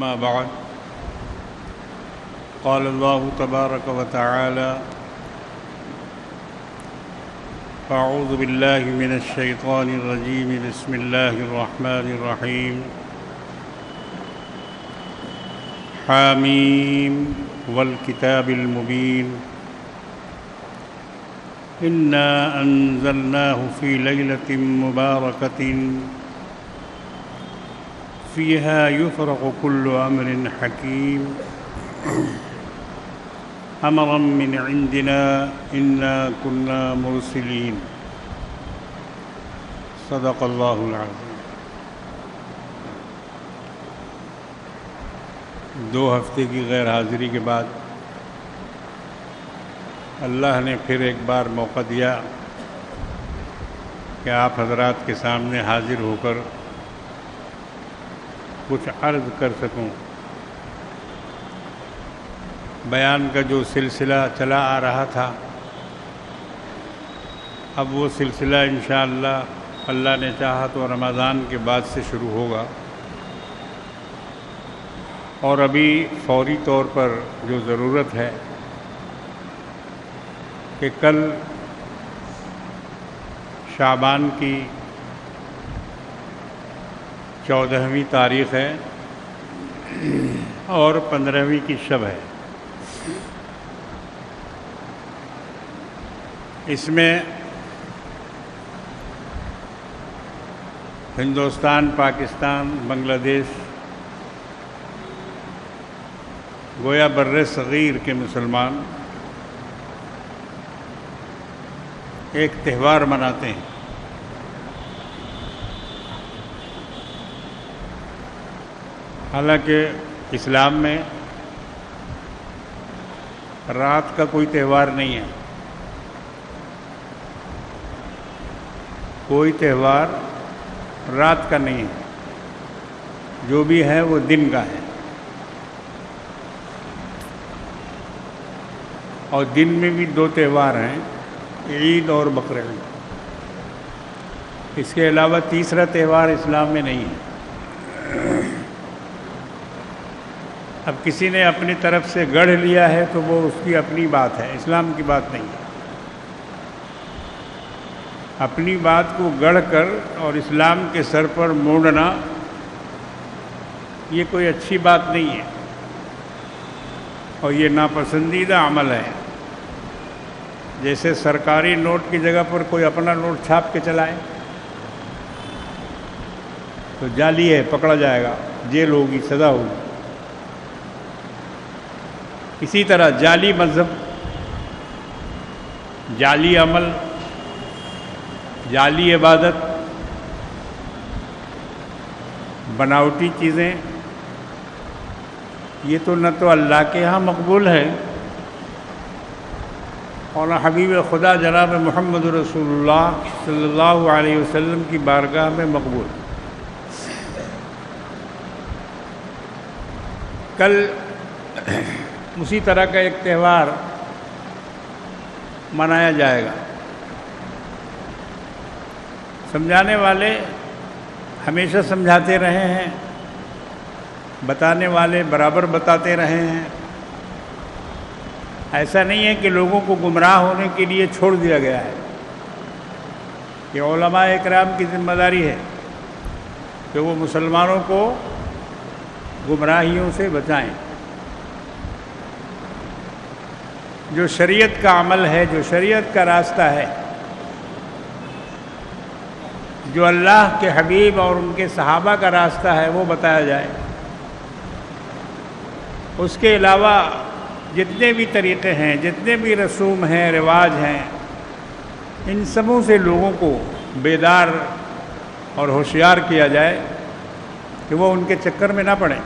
ما بعد قال الله تبارك وتعالى أعوذ بالله من الشيطان الرجيم بسم الله الرحمن الرحيم حاميم والكتاب المبين إنا أنزلناه في ليلة مباركة فيها يفرق كل أمر حكيم أمرا من عندنا إنا كنا مرسلين صدق الله العظيم۔ 2 ہفتے کی غیر حاضری کے بعد اللہ نے پھر ایک بار موقع دیا کہ آپ حضرات کے سامنے حاضر ہو کر کچھ عرض کر سکوں۔ بیان کا جو سلسلہ چلا آ رہا تھا، اب وہ سلسلہ انشاءاللہ اللہ نے چاہا تو رمضان کے بعد سے شروع ہوگا، اور ابھی فوری طور پر جو ضرورت ہے کہ کل شعبان کی 14ویں تاریخ ہے اور 15ویں کی شب ہے۔ اس میں ہندوستان، پاکستان، بنگلہ دیش، گویا بر صغیر کے مسلمان ایک تہوار مناتے ہیں۔ حالانکہ اسلام میں رات کا کوئی تہوار نہیں ہے، کوئی تہوار رات کا نہیں ہے، جو بھی ہے وہ دن کا ہے، اور دن میں بھی 2 تہوار ہیں، عید اور بقرعید۔ اس کے علاوہ تیسرا تہوار اسلام میں نہیں ہے۔ اب کسی نے اپنی طرف سے گڑھ لیا ہے تو وہ اس کی اپنی بات ہے، اسلام کی بات نہیں ہے۔ اپنی بات کو گڑھ کر اور اسلام کے سر پر موڑنا یہ کوئی اچھی بات نہیں ہے، اور یہ ناپسندیدہ عمل ہے۔ جیسے سرکاری نوٹ کی جگہ پر کوئی اپنا نوٹ چھاپ کے چلائے تو جعلی ہے، پکڑا جائے گا، جیل ہوگی، سزا ہوگی۔ اسی طرح جعلی مذہب، جعلی عمل، جعلی عبادت، بناوٹی چیزیں، یہ تو نہ تو اللہ کے ہاں مقبول ہے اور نہ حبیب خدا جناب محمد رسول اللہ صلی اللہ علیہ وسلم کی بارگاہ میں مقبول۔ کل اسی طرح کا ایک تہوار منایا جائے گا۔ سمجھانے والے ہمیشہ سمجھاتے رہے ہیں، بتانے والے برابر بتاتے رہے ہیں۔ ایسا نہیں ہے کہ لوگوں کو گمراہ ہونے کے لیے چھوڑ دیا گیا ہے۔ یہ علماء اکرام کی ذمہ داری ہے کہ وہ مسلمانوں کو گمراہیوں سے بچائیں۔ جو شریعت کا عمل ہے، جو شریعت کا راستہ ہے، جو اللہ کے حبیب اور ان کے صحابہ کا راستہ ہے، وہ بتایا جائے۔ اس کے علاوہ جتنے بھی طریقے ہیں، جتنے بھی رسوم ہیں، رواج ہیں، ان سبوں سے لوگوں کو بیدار اور ہوشیار کیا جائے کہ وہ ان کے چکر میں نہ پڑیں۔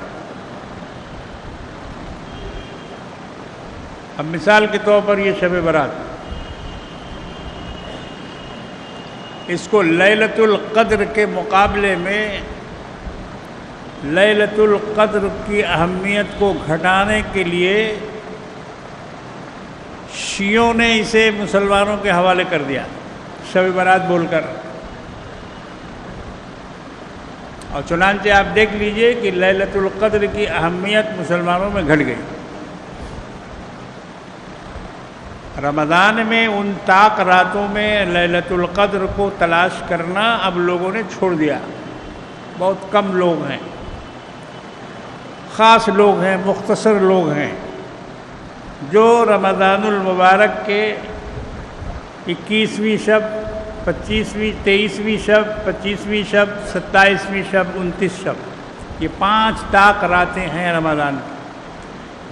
اب مثال کے طور پر یہ شب برات، اس کو لیلۃ القدر کے مقابلے میں لیلۃ القدر کی اہمیت کو گھٹانے کے لیے شیعوں نے اسے مسلمانوں کے حوالے کر دیا، شب برات بول کر۔ اور چنانچہ آپ دیکھ لیجئے کہ لیلۃ القدر کی اہمیت مسلمانوں میں گھٹ گئی۔ رمضان میں ان طاق راتوں میں لیلۃ القدر کو تلاش کرنا اب لوگوں نے چھوڑ دیا۔ بہت کم لوگ ہیں، خاص لوگ ہیں، مختصر لوگ ہیں جو رمضان المبارک کے 21ویں شب، 25ویں، 23ویں شب، 25ویں شب، 27ویں شب، 29 شب، یہ 5 طاق راتیں ہیں رمضان کی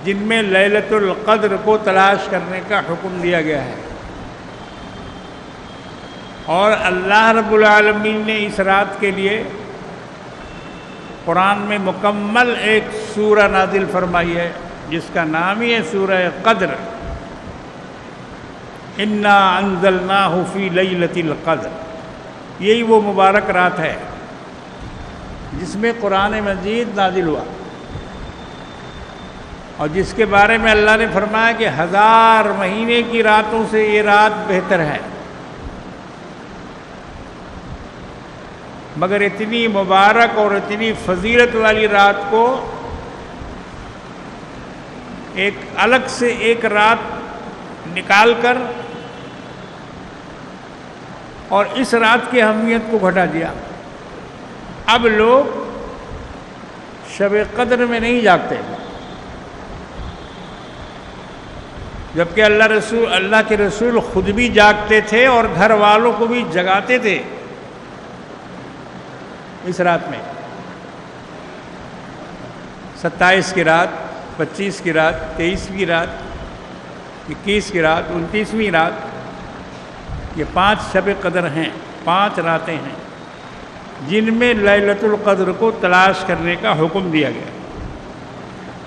جن میں لیلۃ القدر کو تلاش کرنے کا حکم دیا گیا ہے۔ اور اللہ رب العالمین نے اس رات کے لیے قرآن میں مکمل ایک سورہ نازل فرمائی ہے جس کا نام ہی ہے سورہ قدر۔ انا انزلناہ فی لیلۃ القدر، یہی وہ مبارک رات ہے جس میں قرآن مجید نازل ہوا اور جس کے بارے میں اللہ نے فرمایا کہ 1000 مہینے کی راتوں سے یہ رات بہتر ہے۔ مگر اتنی مبارک اور اتنی فضیلت والی رات کو ایک الگ سے ایک رات نکال کر اور اس رات کی اہمیت کو گھٹا دیا۔ اب لوگ شب قدر میں نہیں جاگتے، جبکہ اللہ کے رسول خود بھی جاگتے تھے اور گھر والوں کو بھی جگاتے تھے اس رات میں۔ 27 کی رات، 25 کی رات، 23 کی رات، 21 کی رات، 29ویں رات، یہ 5 شب قدر ہیں، 5 راتیں ہیں جن میں لیلۃ القدر کو تلاش کرنے کا حکم دیا گیا۔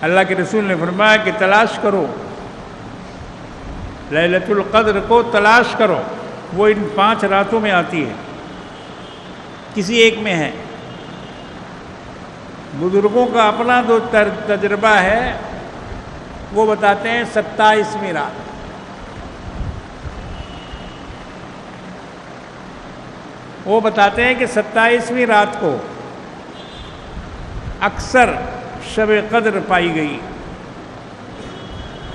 اللہ کے رسول نے فرمایا کہ تلاش کرو، لیلۃ القدر کو تلاش کرو، وہ ان 5 راتوں میں آتی ہے، کسی ایک میں ہے۔ بزرگوں کا اپنا جو تجربہ ہے وہ بتاتے ہیں 27ویں رات۔ وہ بتاتے ہیں کہ 27ویں رات کو اکثر شب قدر پائی گئی۔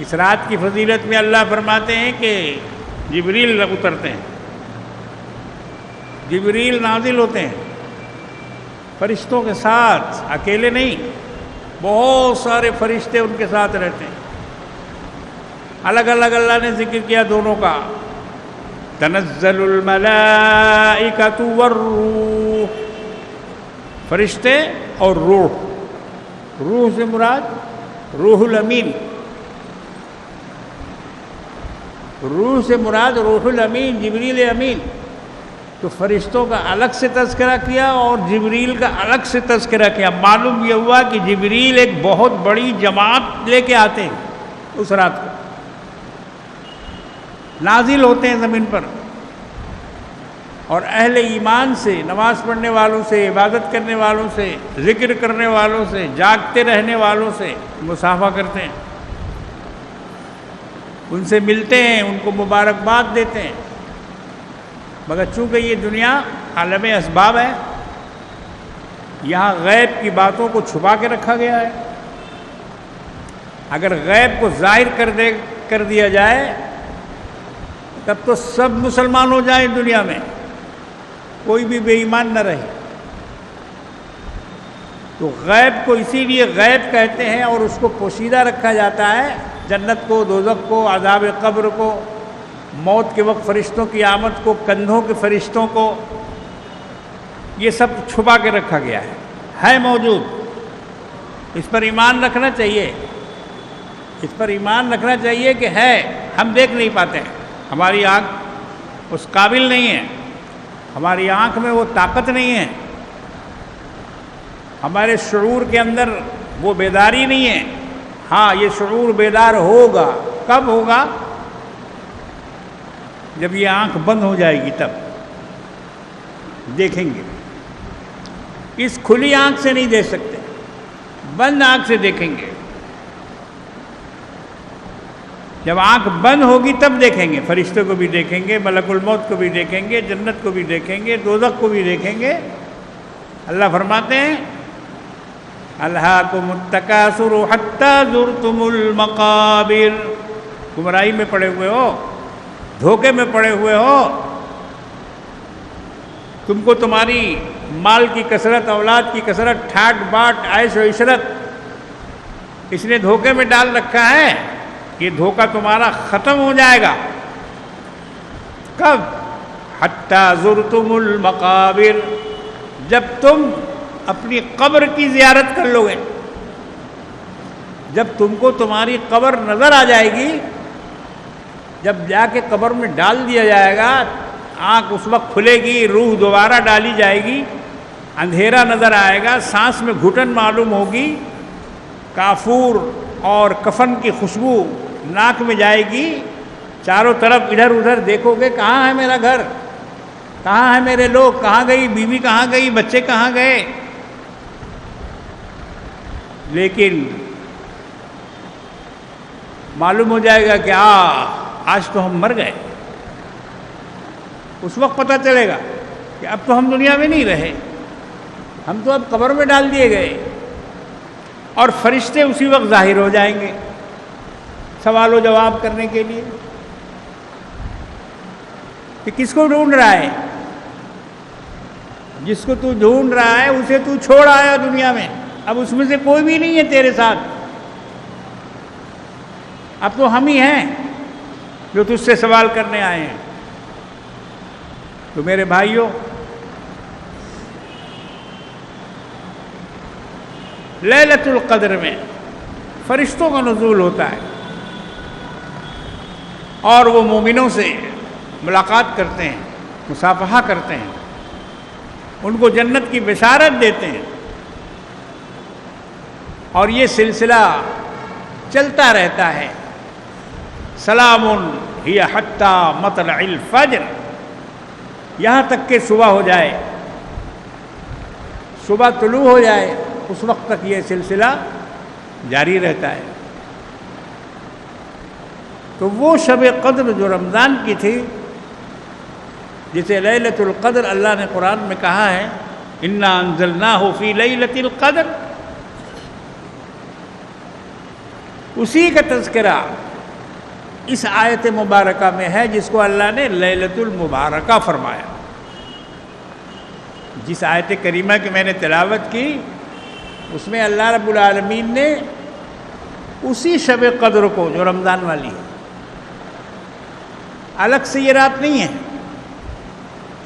اس رات کی فضیلت میں اللہ فرماتے ہیں کہ جبریل اترتے ہیں، جبریل نازل ہوتے ہیں فرشتوں کے ساتھ، اکیلے نہیں، بہت سارے فرشتے ان کے ساتھ رہتے ہیں۔ الگ الگ اللہ نے ذکر کیا دونوں کا، تنزل الملائکۃ والروح، فرشتے اور روح۔ روح سے مراد روح الامین، روح سے مراد روح الامین، جبریل امین۔ تو فرشتوں کا الگ سے تذکرہ کیا اور جبریل کا الگ سے تذکرہ کیا۔ معلوم یہ ہوا کہ جبریل ایک بہت بڑی جماعت لے کے آتے ہیں، اس رات کو نازل ہوتے ہیں زمین پر، اور اہل ایمان سے، نماز پڑھنے والوں سے، عبادت کرنے والوں سے، ذکر کرنے والوں سے، جاگتے رہنے والوں سے مصافحہ کرتے ہیں، ان سے ملتے ہیں، ان کو مبارکباد دیتے ہیں۔ مگر چونکہ یہ دنیا عالم اسباب ہے، یہاں غیب کی باتوں کو چھپا کے رکھا گیا ہے۔ اگر غیب کو ظاہر کر دیا جائے تب تو سب مسلمان ہو جائیں دنیا میں، کوئی بھی بے ایمان نہ رہے۔ تو غیب کو اسی لیے غیب کہتے ہیں اور اس کو پوشیدہ رکھا جاتا ہے، جنت کو، دوزخ کو، عذاب قبر کو، موت کے وقت فرشتوں کی آمد کو، کندھوں کے فرشتوں کو، یہ سب چھپا کے رکھا گیا ہے موجود۔ اس پر ایمان رکھنا چاہیے، اس پر ایمان رکھنا چاہیے کہ ہے، ہم دیکھ نہیں پاتے ہیں، ہماری آنکھ اس قابل نہیں ہے، ہماری آنکھ میں وہ طاقت نہیں ہے، ہمارے شعور کے اندر وہ بیداری نہیں ہے۔ ہاں، یہ شعور بیدار ہوگا، کب ہوگا؟ جب یہ آنکھ بند ہو جائے گی، تب دیکھیں گے۔ اس کھلی آنکھ سے نہیں دیکھ سکتے، بند آنکھ سے دیکھیں گے۔ جب آنکھ بند ہوگی تب دیکھیں گے، فرشتوں کو بھی دیکھیں گے، ملک الموت کو بھی دیکھیں گے، جنت کو بھی دیکھیں گے، دوزخ کو بھی دیکھیں گے، اللہ فرماتے ہیں الہاکم التکاثر حتی زرتم المقابر، گمراہی میں پڑے ہوئے ہو، دھوکے میں پڑے ہوئے ہو، تم کو تمہاری مال کی کثرت، اولاد کی کثرت، ٹھاٹ باٹ، عیش و عشرت اس نے دھوکے میں ڈال رکھا ہے. یہ دھوکہ تمہارا ختم ہو جائے گا کب؟ حتی زرتم المقابر، جب تم اپنی قبر کی زیارت کر لو گے. جب تم کو تمہاری قبر نظر آ جائے گی، جب جا کے قبر میں ڈال دیا جائے گا، آنکھ اس وقت کھلے گی، روح دوبارہ ڈالی جائے گی، اندھیرا نظر آئے گا، سانس میں گھٹن معلوم ہوگی، کافور اور کفن کی خوشبو ناک میں جائے گی، چاروں طرف ادھر ادھر دیکھو گے، کہاں ہے میرا گھر، کہاں ہے میرے لوگ، کہاں گئی بیوی، کہاں گئی بچے، کہاں گئے. لیکن معلوم ہو جائے گا کہ آج تو ہم مر گئے. اس وقت پتہ چلے گا کہ اب تو ہم دنیا میں نہیں رہے، ہم تو اب قبر میں ڈال دیے گئے. اور فرشتے اسی وقت ظاہر ہو جائیں گے سوال و جواب کرنے کے لیے کہ کس کو ڈھونڈ رہا ہے. جس کو تو ڈھونڈ رہا ہے اسے تو چھوڑ آیا دنیا میں، اب اس میں سے کوئی بھی نہیں ہے تیرے ساتھ، اب تو ہم ہی ہیں جو تجھ سے سوال کرنے آئے ہیں. تو میرے بھائیوں، لیلۃ القدر میں فرشتوں کا نزول ہوتا ہے اور وہ مومنوں سے ملاقات کرتے ہیں، مصافحہ کرتے ہیں، ان کو جنت کی بشارت دیتے ہیں. اور یہ سلسلہ چلتا رہتا ہے. سلام ہی حتی مطلع الفجر، یہاں تک کہ صبح ہو جائے، صبح طلوع ہو جائے، اس وقت تک یہ سلسلہ جاری رہتا ہے. تو وہ شب قدر جو رمضان کی تھی، جسے لیلۃ القدر اللہ نے قرآن میں کہا ہے انا انزلناہ فی لیلۃ القدر، اسی کا تذکرہ اس آیت مبارکہ میں ہے جس کو اللہ نے لیلۃ المبارکہ فرمایا. جس آیت کریمہ کی میں نے تلاوت کی اس میں اللہ رب العالمین نے اسی شب قدر کو جو رمضان والی ہے، الگ سے یہ رات نہیں ہے،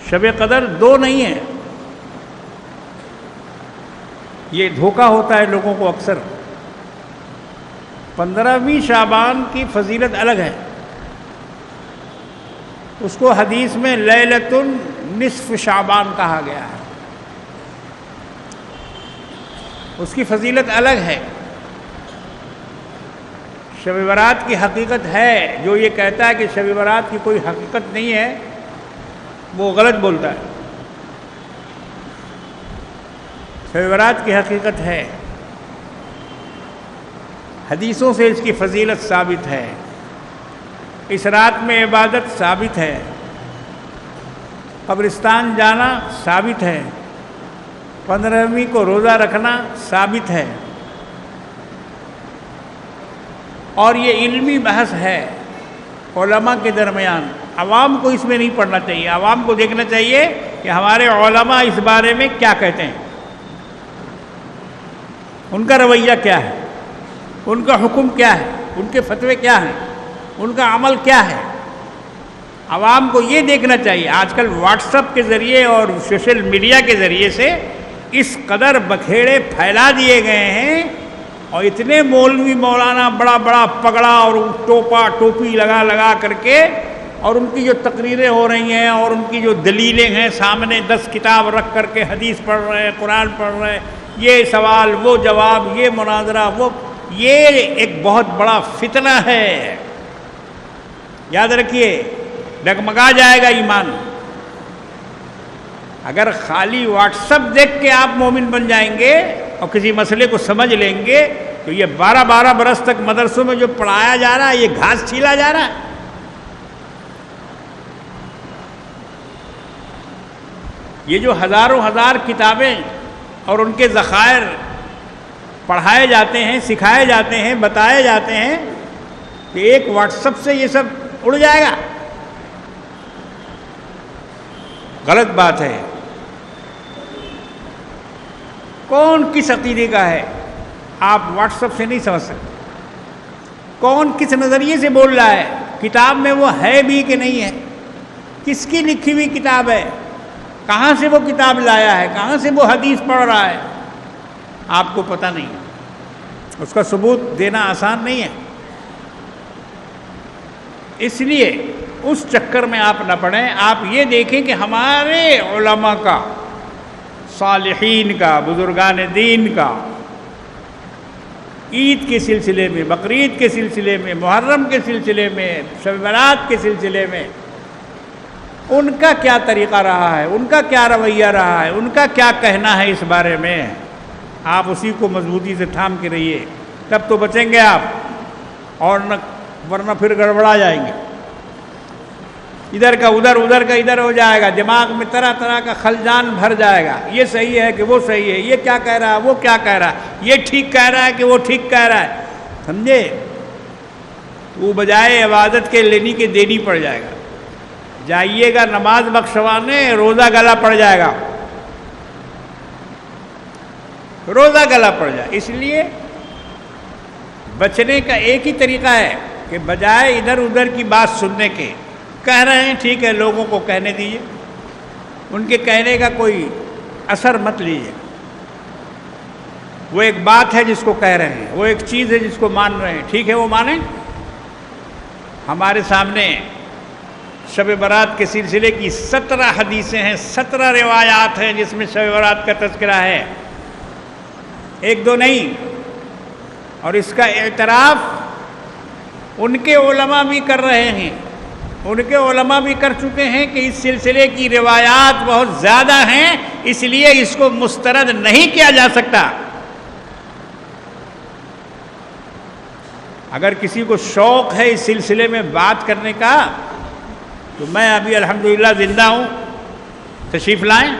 شب قدر دو نہیں ہے. یہ دھوکہ ہوتا ہے لوگوں کو اکثر. 15ویں شعبان کی فضیلت الگ ہے، اس کو حدیث میں لیلۃ نصف شعبان کہا گیا ہے، اس کی فضیلت الگ ہے. شب برات کی حقیقت ہے، جو یہ کہتا ہے کہ شب برات کی کوئی حقیقت نہیں ہے وہ غلط بولتا ہے. شب برات کی حقیقت ہے، حدیثوں سے اس کی فضیلت ثابت ہے، اس رات میں عبادت ثابت ہے، قبرستان جانا ثابت ہے، 15ویں کو روزہ رکھنا ثابت ہے. اور یہ علمی بحث ہے علماء کے درمیان، عوام کو اس میں نہیں پڑھنا چاہیے. عوام کو دیکھنا چاہیے کہ ہمارے علماء اس بارے میں کیا کہتے ہیں، ان کا رویہ کیا ہے، ان کا حکم کیا ہے، ان کے فتوے کیا ہیں، ان کا عمل کیا ہے. عوام کو یہ دیکھنا چاہیے. آج کل واٹس ایپ کے ذریعے اور سوشل میڈیا کے ذریعے سے اس قدر بکھیڑے پھیلا دیے گئے ہیں، اور اتنے مولوی مولانا بڑا بڑا پگڑا اور ٹوپی لگا کر کے، اور ان کی جو تقریریں ہو رہی ہیں اور ان کی جو دلیلیں ہیں، سامنے 10 کتاب رکھ کر کے حدیث پڑھ رہے ہیں، قرآن پڑھ رہے ہیں، یہ سوال وہ جواب، یہ مناظرہ وہ، یہ ایک بہت بڑا فتنہ ہے. یاد رکھیے، ڈگمگا جائے گا ایمان. اگر خالی واٹس ایپ دیکھ کے آپ مومن بن جائیں گے اور کسی مسئلے کو سمجھ لیں گے تو یہ 12 برس تک مدرسوں میں جو پڑھایا جا رہا ہے یہ گھاس چھیلا جا رہا ہے. یہ جو ہزاروں ہزار کتابیں اور ان کے ذخائر پڑھائے جاتے ہیں، سکھائے جاتے ہیں، بتائے جاتے ہیں کہ ایک واٹس ایپ سے یہ سب اڑ جائے گا؟ غلط بات ہے۔ کون کس عقیدے کا ہے آپ واٹس ایپ سے نہیں سمجھ سکتے۔ کون کس نظریے سے بول رہا ہے، کتاب میں وہ ہے بھی کہ نہیں ہے، کس کی لکھی ہوئی کتاب ہے، کہاں سے وہ کتاب لایا ہے، کہاں سے وہ حدیث پڑھ رہا ہے، آپ کو پتہ نہیں ہے۔ اس کا ثبوت دینا آسان نہیں ہے۔ اس لیے اس چکر میں آپ نہ پڑیں۔ آپ یہ دیکھیں کہ ہمارے علماء کا، صالحین کا، بزرگان دین کا عید کے سلسلے میں، بقرعید کے سلسلے میں، محرم کے سلسلے میں، شب برات کے سلسلے میں ان کا کیا طریقہ رہا ہے، ان کا کیا رویہ رہا ہے، ان کا کیا کہنا ہے اس بارے میں، آپ اسی کو مضبوطی سے تھام کے رہیے، تب تو بچیں گے آپ، اور ورنہ پھر گڑبڑا جائیں گے۔ ادھر کا ادھر، ادھر کا ادھر ہو جائے گا، دماغ میں طرح طرح کا خلجان بھر جائے گا، یہ صحیح ہے کہ وہ صحیح ہے، یہ کیا کہہ رہا ہے، وہ کیا کہہ رہا ہے، یہ ٹھیک کہہ رہا ہے کہ وہ ٹھیک کہہ رہا ہے، سمجھے؟ وہ بجائے عبادت کے لینی کے دینی پڑ جائے گا۔ جائیے گا نماز بخشوانے، روزہ گلا پڑ جائے گا، روزہ گلا پڑ جائے۔ اس لیے بچنے کا ایک ہی طریقہ ہے کہ بجائے ادھر ادھر کی بات سننے کے، کہہ رہے ہیں ٹھیک ہے، لوگوں کو کہنے دیجیے، ان کے کہنے کا کوئی اثر مت لیجیے۔ وہ ایک بات ہے جس کو کہہ رہے ہیں، وہ ایک چیز ہے جس کو مان رہے ہیں، ٹھیک ہے وہ مانیں۔ ہمارے سامنے شب برات کے سلسلے کی 17 حدیثیں ہیں، 17 روایات ہیں جس میں شب برات کا تذکرہ ہے، ایک دو نہیں۔ اور اس کا اعتراف ان کے علماء بھی کر رہے ہیں، ان کے علماء بھی کر چکے ہیں کہ اس سلسلے کی روایات بہت زیادہ ہیں، اس لیے اس کو مسترد نہیں کیا جا سکتا۔ اگر کسی کو شوق ہے اس سلسلے میں بات کرنے کا تو میں ابھی الحمدللہ زندہ ہوں، تشریف لائیں،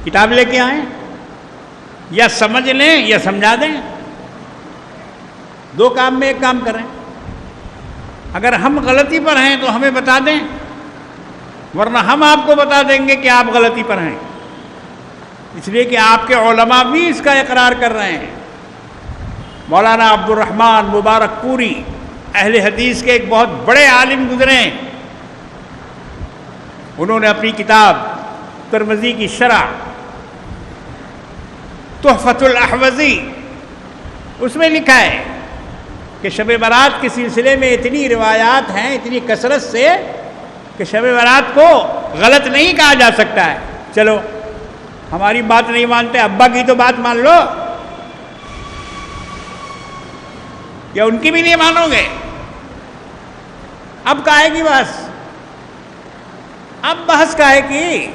کتاب لے کے آئیں، یا سمجھ لیں یا سمجھا دیں، دو کام میں ایک کام کریں۔ اگر ہم غلطی پر ہیں تو ہمیں بتا دیں، ورنہ ہم آپ کو بتا دیں گے کہ آپ غلطی پر ہیں، اس لیے کہ آپ کے علماء بھی اس کا اقرار کر رہے ہیں۔ مولانا عبد الرحمن مبارک پوری اہل حدیث کے ایک بہت بڑے عالم گزرے ہیں، انہوں نے اپنی کتاب ترمذی کی شرح تحفۃ الاحوذی اس میں لکھا ہے کہ شب برات کے سلسلے میں اتنی روایات ہیں، اتنی کثرت سے، کہ شب برات کو غلط نہیں کہا جا سکتا ہے۔ چلو ہماری بات نہیں مانتے، ابا کی تو بات مان لو، یا ان کی بھی نہیں مانو گے؟ اب کاہے کی بحث، اب بحث کاہے کی؟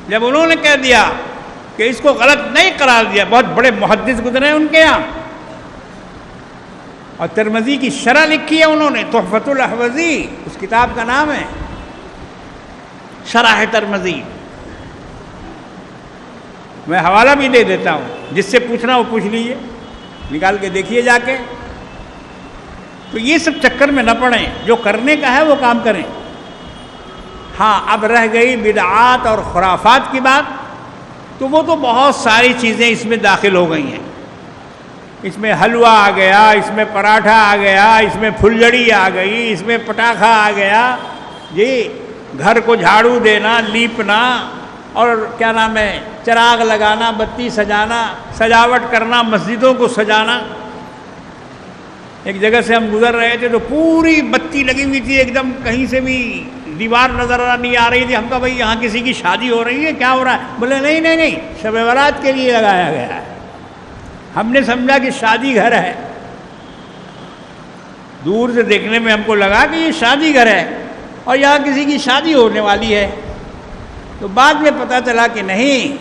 جب انہوں نے کہہ دیا کہ اس کو غلط نہیں قرار دیا، بہت بڑے محدث گزرے ہیں ان کے یہاں، اور ترمذی کی شرح لکھی ہے انہوں نے، تحفۃ الاحوذی اس کتاب کا نام ہے، شرح ترمذی۔ میں حوالہ بھی دے دیتا ہوں، جس سے پوچھنا وہ پوچھ لیجئے، نکال کے دیکھیے جا کے۔ تو یہ سب چکر میں نہ پڑیں، جو کرنے کا ہے وہ کام کریں۔ ہاں اب رہ گئی بدعات اور خرافات کی بات، تو وہ تو بہت ساری چیزیں اس میں داخل ہو گئی ہیں۔ اس میں حلوہ آ گیا، اس میں پراٹھا آ گیا، اس میں پھلجڑی آ گئی، اس میں پٹاخہ آ گیا، جی گھر کو جھاڑو دینا، لیپنا، اور کیا نام ہے، چراغ لگانا، بتی سجانا، سجاوٹ کرنا، مسجدوں کو سجانا۔ ایک جگہ سے ہم گزر رہے تھے تو پوری بتی لگی ہوئی تھی، ایک دم کہیں سے بھی دیوار نظر نہیں آ رہی تھی۔ ہم کہا بھائی یہاں کسی کی شادی ہو رہی ہے، کیا ہو رہا ہے؟ بولے نہیں نہیں نہیں، شب برات کے لیے لگایا گیا ہے۔ ہم نے سمجھا کہ شادی گھر ہے، دور سے دیکھنے میں ہم کو لگا کہ یہ شادی گھر ہے اور یہاں کسی کی شادی ہونے والی ہے، تو بعد میں پتہ چلا کہ نہیں،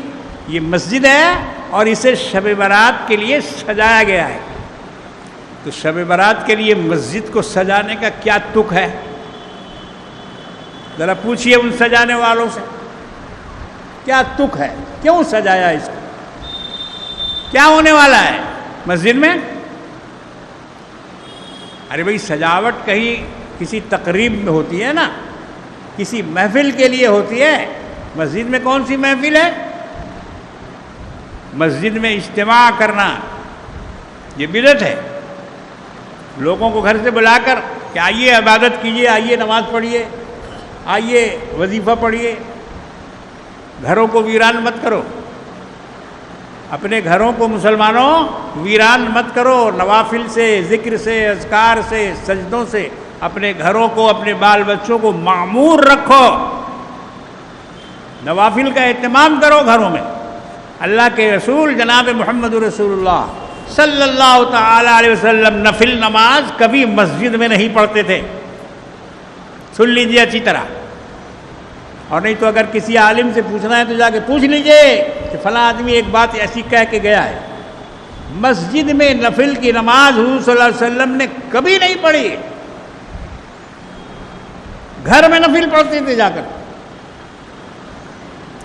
یہ مسجد ہے اور اسے شب برات کے لیے سجایا گیا ہے۔ تو شب برات کے لیے مسجد کو سجانے کا کیا تک ہے؟ ذرا پوچھئے ان سجانے والوں سے، کیا تک ہے، کیوں سجایا اس کو؟ کیا ہونے والا ہے مسجد میں؟ ارے بھائی سجاوٹ کہیں کسی تقریب میں ہوتی ہے نا، کسی محفل کے لیے ہوتی ہے، مسجد میں کون سی محفل ہے؟ مسجد میں اجتماع کرنا یہ بدعت ہے۔ لوگوں کو گھر سے بلا کر کہ آئیے عبادت کیجیے، آئیے نماز پڑھیے، آئیے وظیفہ پڑھیے، گھروں کو ویران مت کرو، اپنے گھروں کو مسلمانوں ویران مت کرو، نوافل سے، ذکر سے، اذکار سے، سجدوں سے اپنے گھروں کو، اپنے بال بچوں کو معمور رکھو، نوافل کا اہتمام کرو گھروں میں۔ اللہ کے رسول جناب محمد رسول اللہ صلی اللہ تعالی علیہ وسلم نفل نماز کبھی مسجد میں نہیں پڑھتے تھے، سن لیجیے اچھی طرح، اور نہیں تو اگر کسی عالم سے پوچھنا ہے تو جا کے پوچھ لیجئے کہ فلاں آدمی ایک بات ایسی کہہ کے گیا ہے۔ مسجد میں نفل کی نماز حضور صلی اللہ علیہ وسلم نے کبھی نہیں پڑھی، گھر میں نفل پڑھتے تھے جا کر،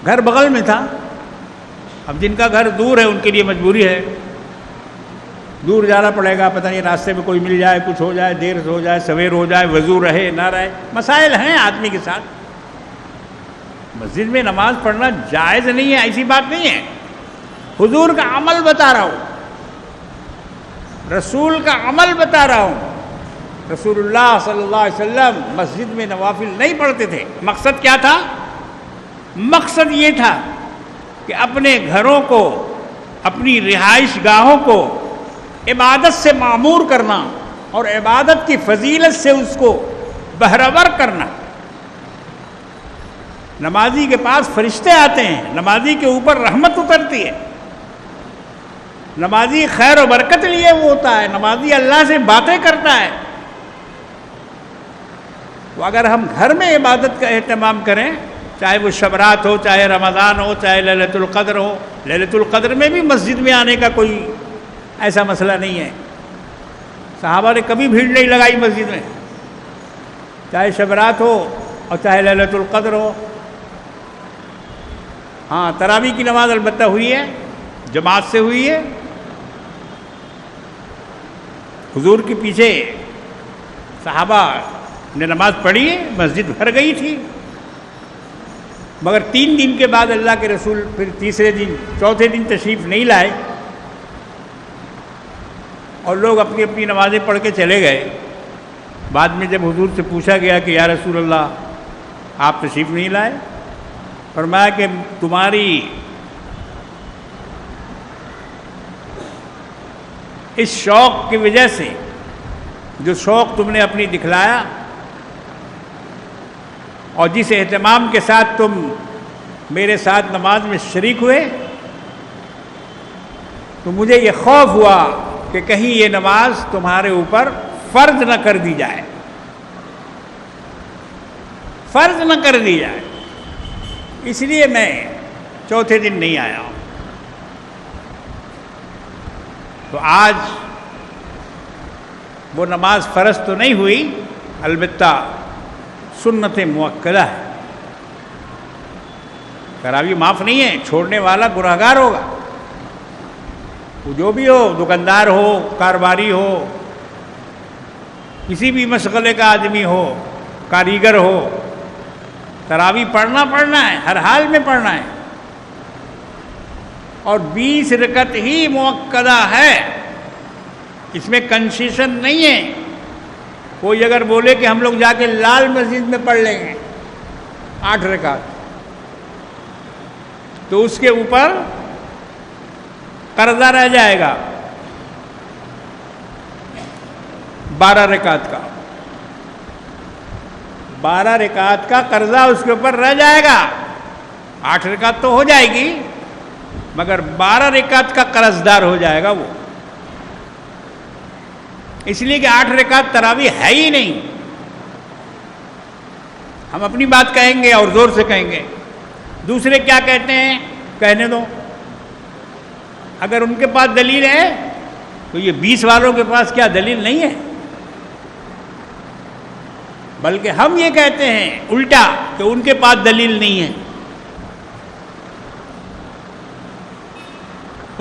گھر بغل میں تھا۔ اب جن کا گھر دور ہے ان کے لیے مجبوری ہے، دور جانا پڑے گا، پتہ نہیں راستے میں کوئی مل جائے، کچھ ہو جائے، دیر ہو جائے، سویر ہو جائے، وضو رہے نہ رہے، مسائل ہیں آدمی کے ساتھ۔ مسجد میں نماز پڑھنا جائز نہیں ہے، ایسی بات نہیں ہے، حضور کا عمل بتا رہا ہوں، رسول کا عمل بتا رہا ہوں۔ رسول اللہ صلی اللہ علیہ وسلم مسجد میں نوافل نہیں پڑھتے تھے۔ مقصد کیا تھا؟ مقصد یہ تھا کہ اپنے گھروں کو، اپنی رہائش گاہوں کو عبادت سے معمور کرنا اور عبادت کی فضیلت سے اس کو بہرور کرنا۔ نمازی کے پاس فرشتے آتے ہیں، نمازی کے اوپر رحمت اترتی ہے، نمازی خیر و برکت لیے وہ ہوتا ہے، نمازی اللہ سے باتیں کرتا ہے۔ تو اگر ہم گھر میں عبادت کا اہتمام کریں، چاہے وہ شب رات ہو، چاہے رمضان ہو، چاہے لیلۃ القدر ہو، لیلۃ القدر میں بھی مسجد میں آنے کا کوئی ایسا مسئلہ نہیں ہے، صحابہ نے کبھی بھیڑ نہیں لگائی مسجد میں، چاہے شب رات ہو اور چاہے لیلۃ القدر ہو۔ ہاں تراویح کی نماز البتہ ہوئی ہے، جماعت سے ہوئی ہے، حضور کے پیچھے صحابہ نے نماز پڑھی ہے، مسجد بھر گئی تھی، مگر 3 دن کے بعد اللہ کے رسول پھر تیسرے دن، چوتھے دن تشریف نہیں لائے اور لوگ اپنی اپنی نمازیں پڑھ کے چلے گئے۔ بعد میں جب حضور سے پوچھا گیا کہ یا رسول اللہ آپ تشریف نہیں لائے، فرمایا کہ تمہاری اس شوق کی وجہ سے، جو شوق تم نے اپنی دکھلایا اور جس اہتمام کے ساتھ تم میرے ساتھ نماز میں شریک ہوئے، تو مجھے یہ خوف ہوا کہ کہیں یہ نماز تمہارے اوپر فرض نہ کر دی جائے، فرض نہ کر دی جائے، اس لیے میں چوتھے دن نہیں آیا ہوں۔ تو آج وہ نماز فرض تو نہیں ہوئی، البتہ سنت مؤکدہ ہے۔ تراویح معاف نہیں ہے، چھوڑنے والا گنہگار ہوگا، وہ جو بھی ہو، دکاندار ہو، کاروباری ہو، کسی بھی مشغلے کا آدمی ہو، کاریگر ہو، تراویح پڑھنا ہے، ہر حال میں پڑھنا ہے، اور 20 رکعت ہی مؤکدہ ہے، اس میں کنسیشن نہیں ہے۔ کوئی اگر بولے کہ ہم لوگ جا کے لال مسجد میں پڑھ لیں گے 8 رکعت، تو اس کے اوپر قرضہ رہ جائے گا 12 رکعت کا، 12 رکعت کا قرضہ اس کے اوپر رہ جائے گا۔ 8 رکعت تو ہو جائے گی، مگر 12 رکعت کا قرض دار ہو جائے گا وہ، اس لیے کہ 8 رکعت تراویح ہے ہی نہیں۔ ہم اپنی بات کہیں گے اور زور سے کہیں گے، دوسرے کیا کہتے ہیں کہنے دو، اگر ان کے پاس دلیل ہے تو یہ 20 والوں کے پاس کیا دلیل نہیں ہے؟ بلکہ ہم یہ کہتے ہیں الٹا کہ ان کے پاس دلیل نہیں ہے،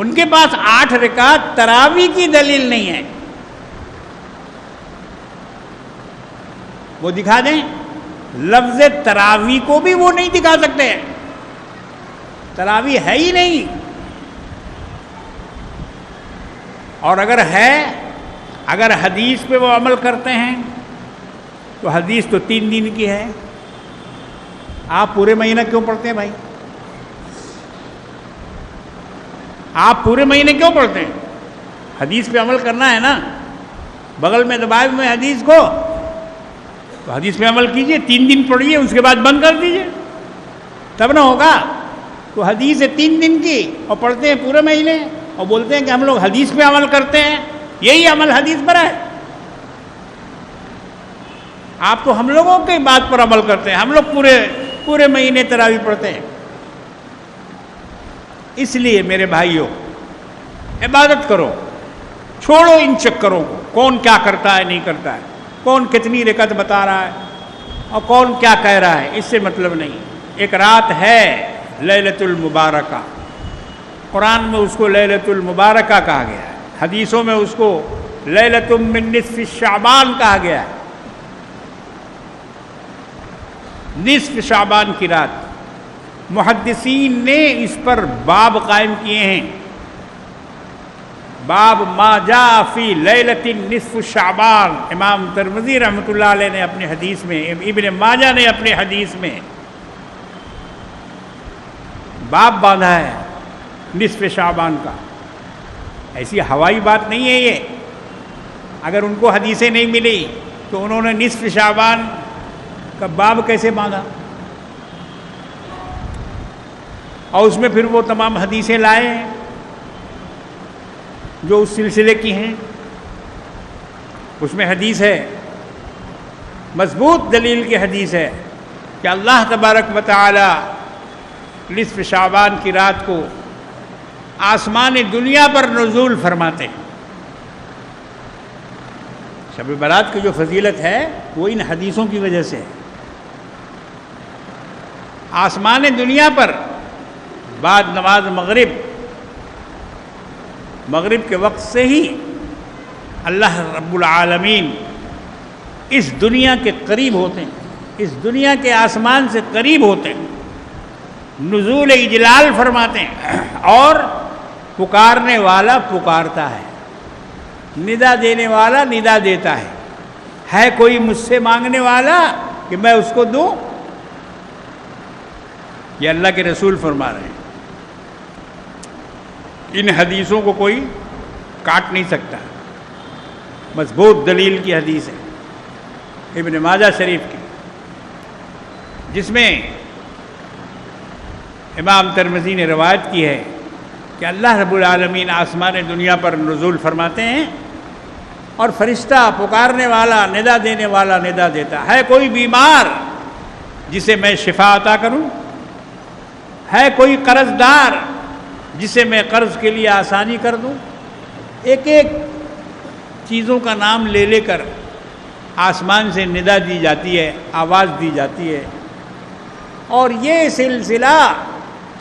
ان کے پاس 8 رکعت تراویح کی دلیل نہیں ہے. وہ دکھا دیں، لفظ تراویح کو بھی وہ نہیں دکھا سکتے. تراویح ہے ہی نہیں. اور اگر حدیث پہ وہ عمل کرتے ہیں تو حدیث تو 3 دن کی ہے. آپ پورے مہینہ کیوں پڑھتے ہیں بھائی؟ آپ پورے مہینے کیوں پڑھتے ہیں؟ حدیث پہ عمل کرنا ہے نا. بغل میں دبائے ہوئے حدیث کو، تو حدیث پہ عمل کیجئے. 3 دن پڑھیے، اس کے بعد بند کر دیجئے، تب نہ ہوگا. تو حدیث ہے 3 دن کی اور پڑھتے ہیں پورے مہینے، اور بولتے ہیں کہ ہم لوگ حدیث پہ عمل کرتے ہیں. یہی عمل حدیث پر ہے. آپ تو ہم لوگوں کی بات پر عمل کرتے ہیں. ہم لوگ پورے مہینے تراویح پڑھتے ہیں. اس لیے میرے بھائیوں، عبادت کرو، چھوڑو ان چکروں کو. کون کیا کرتا ہے نہیں کرتا ہے، کون کتنی رکعت بتا رہا ہے اور کون کیا کہہ رہا ہے، اس سے مطلب نہیں. ایک رات ہے لیلۃ المبارکہ، قرآن میں اس کو لیلۃ المبارکہ کہا گیا ہے. حدیثوں میں اس کو لیلۃ من نصف شعبان کہا گیا ہے. نصف شعبان کی رات. محدثین نے اس پر باب قائم کیے ہیں. باب ما جاء فی لیلۃ نصف شعبان. امام ترمذی رحمۃ اللہ علیہ نے اپنی حدیث میں، ابن ماجہ نے اپنی حدیث میں باب باندھا ہے نصف شعبان کا. ایسی ہوائی بات نہیں ہے یہ. اگر ان کو حدیثیں نہیں ملی تو انہوں نے نصف شعبان کا باب کیسے باندھا؟ اور اس میں پھر وہ تمام حدیثیں لائے ہیں جو اس سلسلے کی ہیں. اس میں حدیث ہے، مضبوط دلیل کی حدیث ہے کہ اللہ تبارک و تعالی نصف شعبان کی رات کو آسمان دنیا پر نزول فرماتے ہیں. شب برات کی جو فضیلت ہے وہ ان حدیثوں کی وجہ سے ہے. آسمان دنیا پر بعد نماز مغرب کے وقت سے ہی اللہ رب العالمین اس دنیا کے قریب ہوتے ہیں، اس دنیا کے آسمان سے قریب ہوتے ہیں، نزول اجلال فرماتے ہیں. اور پکارنے والا پکارتا ہے، ندا دینے والا ندا دیتا ہے. ہے کوئی مجھ سے مانگنے والا کہ میں اس کو دوں؟ یہ اللہ کے رسول فرما رہے ہیں. ان حدیثوں کو کوئی کاٹ نہیں سکتا. مضبوط دلیل کی حدیث ہے ابن ماجہ شریف کی، جس میں امام ترمذی نے روایت کی ہے کہ اللہ رب العالمین آسمان دنیا پر نزول فرماتے ہیں اور فرشتہ پکارنے والا ندا دینے والا ندا دیتا ہے. کوئی بیمار جسے میں شفا عطا کروں؟ ہے کوئی قرض دار جسے میں قرض کے لیے آسانی کر دوں؟ ایک ایک چیزوں کا نام لے لے کر آسمان سے ندا دی جاتی ہے، آواز دی جاتی ہے، اور یہ سلسلہ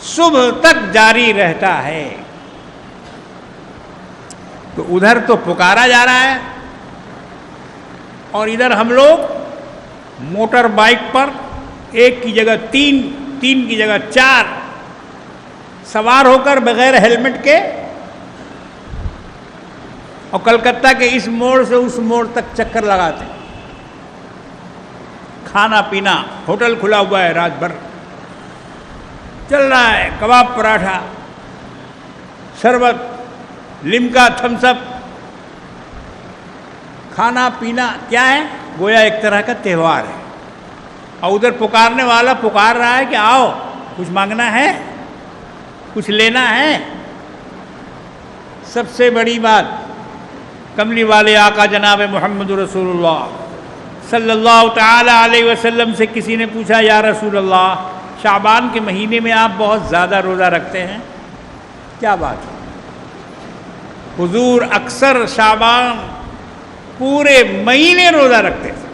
صبح تک جاری رہتا ہے. تو ادھر تو پکارا جا رہا ہے اور ادھر ہم لوگ موٹر بائک پر ایک کی جگہ تین کی جگہ 4 سوار ہو کر بغیر ہیلمٹ کے، اور کلکتہ کے اس موڑ سے اس موڑ تک چکر لگاتے ہیں. کھانا پینا، ہوٹل کھلا ہوا ہے، رات بھر چل رہا ہے، کباب پراٹھا، شربت، لمکا، تھمس اپ، کھانا پینا کیا ہے؟ گویا ایک طرح کا تہوار ہے. اور ادھر پکارنے والا پکار رہا ہے کہ آؤ، کچھ مانگنا ہے، کچھ لینا ہے. سب سے بڑی بات، کملی والے آقا جناب محمد رسول اللہ صلی اللہ تعالی علیہ وسلم سے کسی نے پوچھا، یا رسول اللہ، شعبان کے مہینے میں آپ بہت زیادہ روزہ رکھتے ہیں، کیا بات ہے؟ حضور اکثر شعبان پورے مہینے روزہ رکھتے ہیں.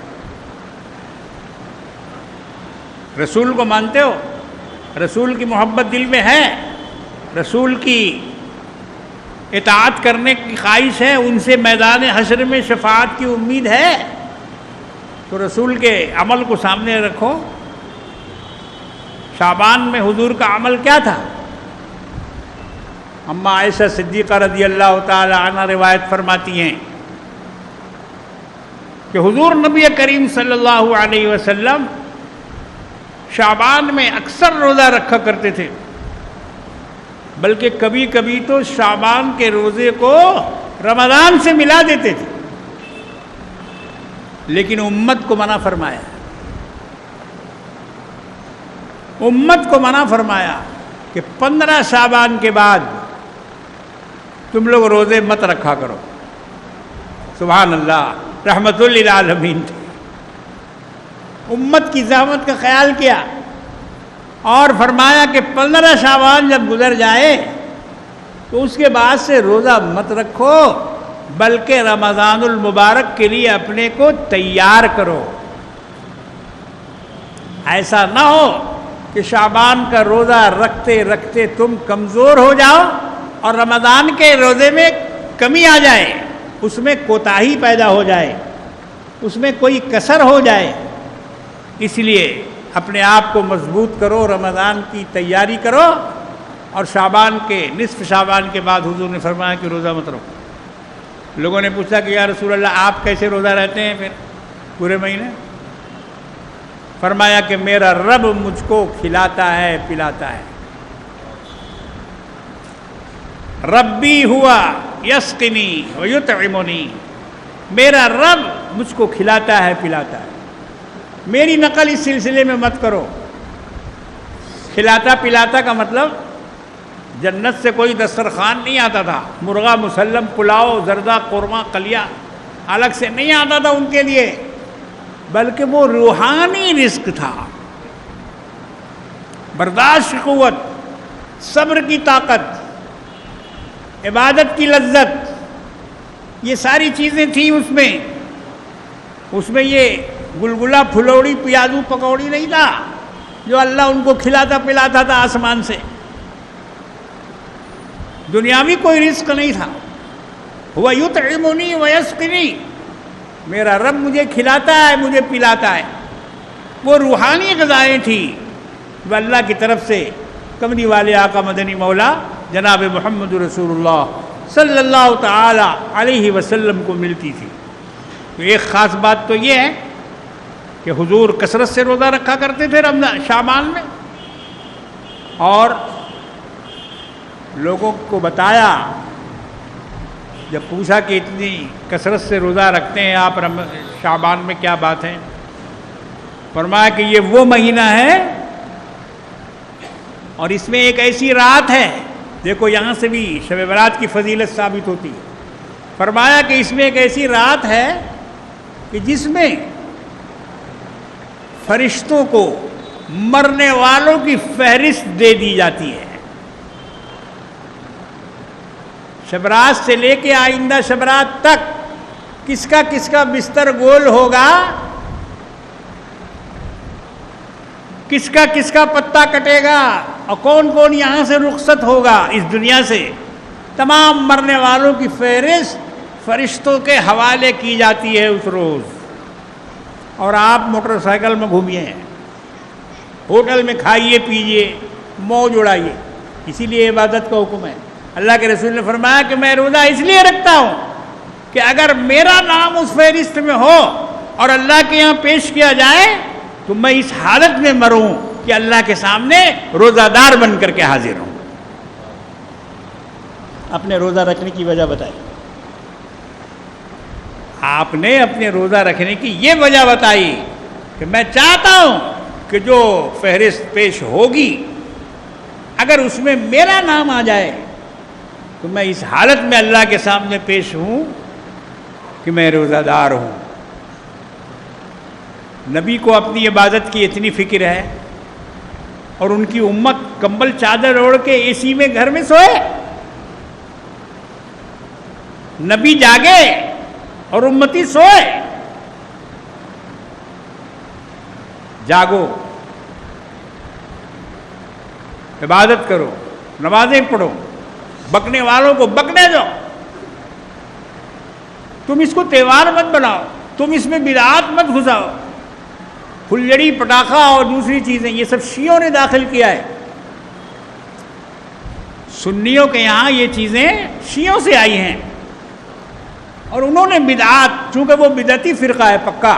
رسول کو مانتے ہو؟ رسول کی محبت دل میں ہے؟ رسول کی اطاعت کرنے کی خواہش ہے، ان سے میدان حشر میں شفاعت کی امید ہے، تو رسول کے عمل کو سامنے رکھو۔ شعبان میں حضور کا عمل کیا تھا؟ اماں عائشہ صدیقہ رضی اللہ تعالی عنہ روایت فرماتی ہیں کہ حضور نبی کریم صلی اللہ علیہ وسلم شعبان میں اکثر روزہ رکھا کرتے تھے، بلکہ کبھی کبھی تو شعبان کے روزے کو رمضان سے ملا دیتے تھے، لیکن امت کو منع فرمایا، امت کو منع فرمایا کہ 15 شعبان کے بعد تم لوگ روزے مت رکھا کرو۔ سبحان اللہ، رحمت للعالمین تھے، امت کی زحمت کا خیال کیا اور فرمایا کہ 15 شعبان جب گزر جائے تو اس کے بعد سے روزہ مت رکھو، بلکہ رمضان المبارک کے لیے اپنے کو تیار کرو۔ ایسا نہ ہو کہ شعبان کا روزہ رکھتے رکھتے تم کمزور ہو جاؤ اور رمضان کے روزے میں کمی آ جائے، اس میں کوتاہی پیدا ہو جائے، اس میں کوئی کسر ہو جائے۔ اس لیے اپنے آپ کو مضبوط کرو، رمضان کی تیاری کرو، اور شعبان کے نصف شعبان کے بعد حضور نے فرمایا کہ روزہ مت رکھو۔ لوگوں نے پوچھا کہ یا رسول اللہ آپ کیسے روزہ رہتے ہیں پھر پورے مہینے؟ فرمایا کہ میرا رب مجھ کو کھلاتا ہے پلاتا ہے، ربی ہوا یسقنی ویطعمنی، میرا رب مجھ کو کھلاتا ہے پلاتا ہے۔ میری نقل اس سلسلے میں مت کرو۔ کھلاتا پلاتا کا مطلب جنت سے کوئی دسترخوان نہیں آتا تھا، مرغا مسلم پلاؤ زردہ قورمہ قلیہ الگ سے نہیں آتا تھا ان کے لیے، بلکہ وہ روحانی رزق تھا، برداشت کی قوت، صبر کی طاقت، عبادت کی لذت، یہ ساری چیزیں تھیں اس میں یہ گلگلا پھلوڑی پیازو پکوڑی نہیں تھا جو اللہ ان کو کھلاتا پلاتا تھا آسمان سے، دنیاوی کوئی رزق نہیں تھا۔ ہوا یطعمنی ویسقنی، میرا رب مجھے کھلاتا ہے مجھے پلاتا ہے، وہ روحانی غذائیں تھیں وہ اللہ کی طرف سے کملی والے آقا مدنی مولا جناب محمد رسول اللہ صلی اللہ تعالی علیہ وسلم کو ملتی تھی۔ تو ایک خاص بات تو یہ ہے کہ حضور کثرت سے روزہ رکھا کرتے تھے رمضان شعبان میں، اور لوگوں کو بتایا، جب پوچھا کہ اتنی کثرت سے روزہ رکھتے ہیں آپ شعبان میں کیا بات ہے؟ فرمایا کہ یہ وہ مہینہ ہے اور اس میں ایک ایسی رات ہے، دیکھو یہاں سے بھی شب برات کی فضیلت ثابت ہوتی ہے۔ فرمایا کہ اس میں ایک ایسی رات ہے کہ جس میں فرشتوں کو مرنے والوں کی فہرست دے دی جاتی ہے، شبرات سے لے کے آئندہ شبرات تک کس کا بستر گول ہوگا، کس کا پتا کٹے گا، اور کون کون یہاں سے رخصت ہوگا اس دنیا سے، تمام مرنے والوں کی فہرست فرشتوں کے حوالے کی جاتی ہے اس روز۔ اور آپ موٹر سائیکل میں گھومیے، ہوٹل میں کھائیے پیجیے، موج اڑائیے، اسی لیے عبادت کا حکم ہے۔ اللہ کے رسول نے فرمایا کہ میں روزہ اس لیے رکھتا ہوں کہ اگر میرا نام اس فہرست میں ہو اور اللہ کے یہاں پیش کیا جائے تو میں اس حالت میں مروں کہ اللہ کے سامنے روزہ دار بن کر کے حاضر ہوں۔ اپنے روزہ رکھنے کی وجہ بتائی، آپ نے اپنے روزہ رکھنے کی یہ وجہ بتائی کہ میں چاہتا ہوں کہ جو فہرست پیش ہوگی اگر اس میں میرا نام آ جائے تو میں اس حالت میں اللہ کے سامنے پیش ہوں کہ میں روزہ دار ہوں۔ نبی کو اپنی عبادت کی اتنی فکر ہے اور ان کی امت کمبل چادر اوڑھ کے اے سی میں گھر میں سوئے، نبی جاگے اور امتی سوئے۔ جاگو، عبادت کرو، نمازیں پڑھو، بکنے والوں کو بکنے دو، تم اس کو تہوار مت بناؤ، تم اس میں بدعات مت گھساؤ۔ پھلجڑی، پٹاخہ اور دوسری چیزیں یہ سب شیعوں نے داخل کیا ہے۔ سنیوں کے یہاں یہ چیزیں شیعوں سے آئی ہیں، اور انہوں نے بدعات، چونکہ وہ بدعتی فرقہ ہے پکا،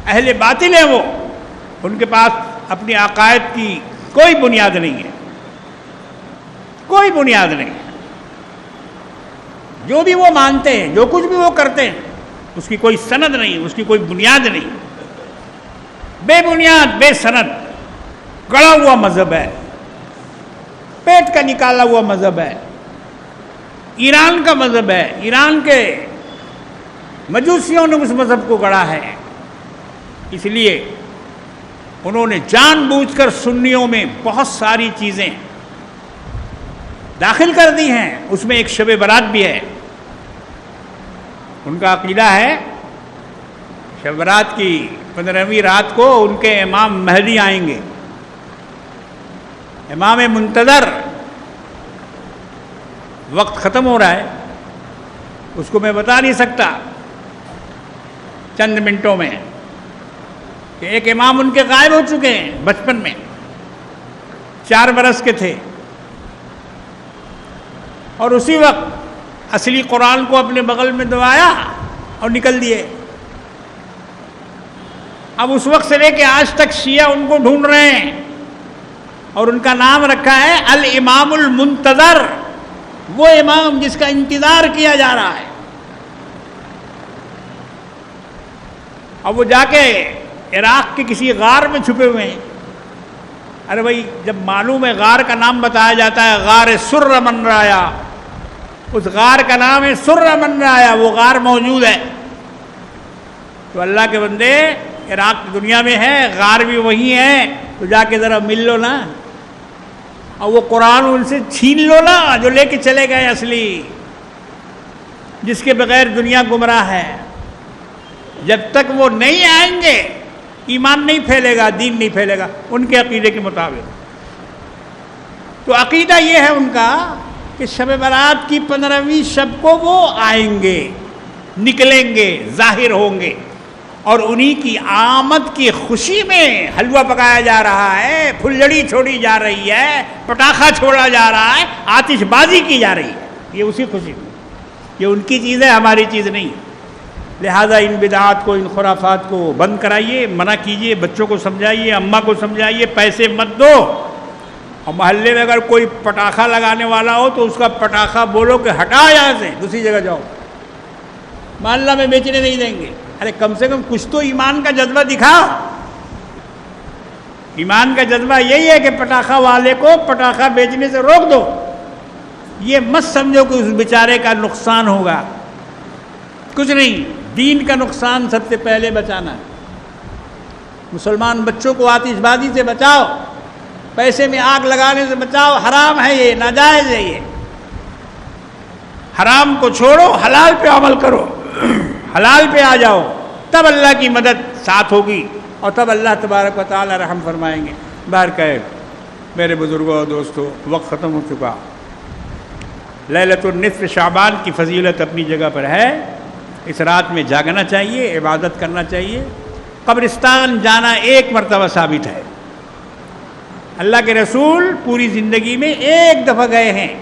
اہل باطل ہیں، وہ ان کے پاس اپنی عقائد کی کوئی بنیاد نہیں ہے، کوئی بنیاد نہیں ہے۔ جو بھی وہ مانتے ہیں، جو کچھ بھی وہ کرتے ہیں، اس کی کوئی سند نہیں، اس کی کوئی بنیاد نہیں، بے بنیاد، بے سند، گڑا ہوا مذہب ہے، پیٹ کا نکالا ہوا مذہب ہے، ایران کا مذہب ہے، ایران کے مجوسیوں نے اس مذہب کو گڑا ہے۔ اس لیے انہوں نے جان بوجھ کر سنیوں میں بہت ساری چیزیں داخل کر دی ہیں، اس میں ایک شب برات بھی ہے۔ ان کا عقیدہ ہے شب برات کی 15ویں رات کو ان کے امام مہدی آئیں گے، امام منتظر۔ وقت ختم ہو رہا ہے، اس کو میں بتا نہیں سکتا چند منٹوں میں، کہ ایک امام ان کے غائب ہو چکے ہیں بچپن میں، 4 برس کے تھے، اور اسی وقت اصلی قرآن کو اپنے بغل میں دبایا اور نکل دیے۔ اب اس وقت سے لے کے آج تک شیعہ ان کو ڈھونڈ رہے ہیں، اور ان کا نام رکھا ہے الامام المنتظر، وہ امام جس کا انتظار کیا جا رہا ہے۔ اب وہ جا کے عراق کے کسی غار میں چھپے ہوئے ہیں۔ ارے بھائی، جب معلوم ہے غار کا نام بتایا جاتا ہے، غار سر من رایا، اس غار کا نام ہے سر من رایا، وہ غار موجود ہے۔ تو اللہ کے بندے، عراق کی دنیا میں ہے، غار بھی وہی ہے، تو جا کے ذرا مل لو نا، اور وہ قرآن ان سے چھین لو نا جو لے کے چلے گئے اصلی، جس کے بغیر دنیا گمراہ ہے۔ جب تک وہ نہیں آئیں گے ایمان نہیں پھیلے گا، دین نہیں پھیلے گا ان کے عقیدے کے مطابق۔ تو عقیدہ یہ ہے ان کا کہ شب برات کی 15ویں شب کو وہ آئیں گے، نکلیں گے، ظاہر ہوں گے، اور انہی کی آمد کی خوشی میں حلوہ پکایا جا رہا ہے، پھلجڑی چھوڑی جا رہی ہے، پٹاخہ چھوڑا جا رہا ہے، آتش بازی کی جا رہی ہے، یہ اسی خوشی میں۔ یہ ان کی چیز ہے، ہماری چیز نہیں۔ لہذا ان بدعات کو، ان خرافات کو بند کرائیے، منع کیجئے، بچوں کو سمجھائیے، اماں کو سمجھائیے، پیسے مت دو، اور محلے میں اگر کوئی پٹاخہ لگانے والا ہو تو اس کا پٹاخہ بولو کہ ہٹا یہاں سے، دوسری جگہ جاؤ، محلہ میں بیچنے نہیں دیں گے۔ ارے کم سے کم کچھ تو ایمان کا جذبہ دکھاؤ۔ ایمان کا جذبہ یہی ہے کہ پٹاخہ والے کو پٹاخہ بیچنے سے روک دو، یہ مت سمجھو کہ اس بیچارے کا نقصان ہوگا، کچھ نہیں، دین کا نقصان سب سے پہلے بچانا ہے۔ مسلمان بچوں کو آتش بازی سے بچاؤ، پیسے میں آگ لگانے سے بچاؤ، حرام ہے یہ، ناجائز ہے یہ۔ حرام کو چھوڑو، حلال پہ عمل کرو، حلال پہ آ جاؤ، تب اللہ کی مدد ساتھ ہوگی، اور تب اللہ تبارک و تعالی رحم فرمائیں گے۔ بہرکیف میرے بزرگوں اور دوستوں، وقت ختم ہو چکا۔ لیلۃ النصف شعبان کی فضیلت اپنی جگہ پر ہے، اس رات میں جاگنا چاہیے، عبادت کرنا چاہیے۔ قبرستان جانا ایک مرتبہ ثابت ہے، اللہ کے رسول پوری زندگی میں ایک دفعہ گئے ہیں،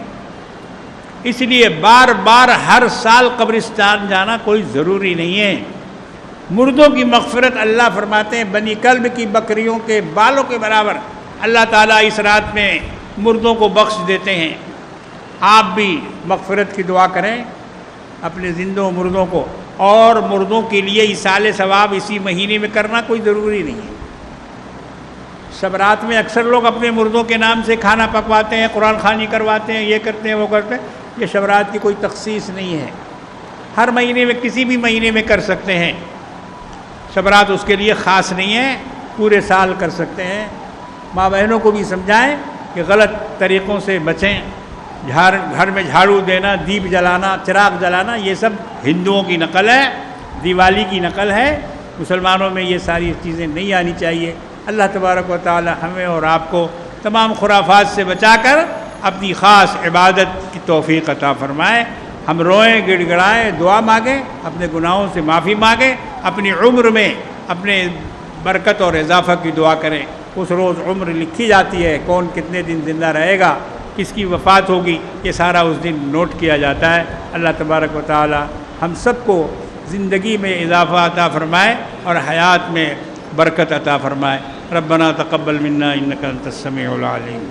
اس لیے بار بار ہر سال قبرستان جانا کوئی ضروری نہیں ہے۔ مردوں کی مغفرت اللہ فرماتے ہیں بنی کلب کی بکریوں کے بالوں کے برابر اللہ تعالیٰ اس رات میں مردوں کو بخش دیتے ہیں۔ آپ بھی مغفرت کی دعا کریں اپنے زندوں مردوں کو، اور مردوں کے لیے ایصال ثواب اسی مہینے میں کرنا کوئی ضروری نہیں ہے۔ شب رات میں اکثر لوگ اپنے مردوں کے نام سے کھانا پکواتے ہیں، قرآن خوانی کرواتے ہیں، یہ کرتے ہیں وہ کرتے ہیں، یہ شب رات کی کوئی تخصیص نہیں ہے، ہر مہینے میں کسی بھی مہینے میں کر سکتے ہیں، شب رات اس کے لیے خاص نہیں ہے، پورے سال کر سکتے ہیں۔ ماں بہنوں کو بھی سمجھائیں کہ غلط طریقوں سے بچیں، گھر میں جھاڑو دینا، دیپ جلانا، چراغ جلانا، یہ سب ہندوؤں کی نقل ہے، دیوالی کی نقل ہے، مسلمانوں میں یہ ساری چیزیں نہیں آنی چاہیے۔ اللہ تبارک و تعالی ہمیں اور آپ کو تمام خرافات سے بچا کر اپنی خاص عبادت کی توفیق عطا فرمائے. ہم روئیں گڑ گڑائیں دعا مانگیں, اپنے گناہوں سے معافی مانگیں, اپنی عمر میں اپنے برکت اور اضافہ کی دعا کریں. اس روز عمر لکھی جاتی ہے, کون کتنے دن زندہ رہے گا, کس کی وفات ہوگی, یہ سارا اس دن نوٹ کیا جاتا ہے. اللہ تبارک و تعالی ہم سب کو زندگی میں اضافہ عطا فرمائے اور حیات میں برکت عطا فرمائے. ربنا تقبل منا انک انت السمیع العلیم.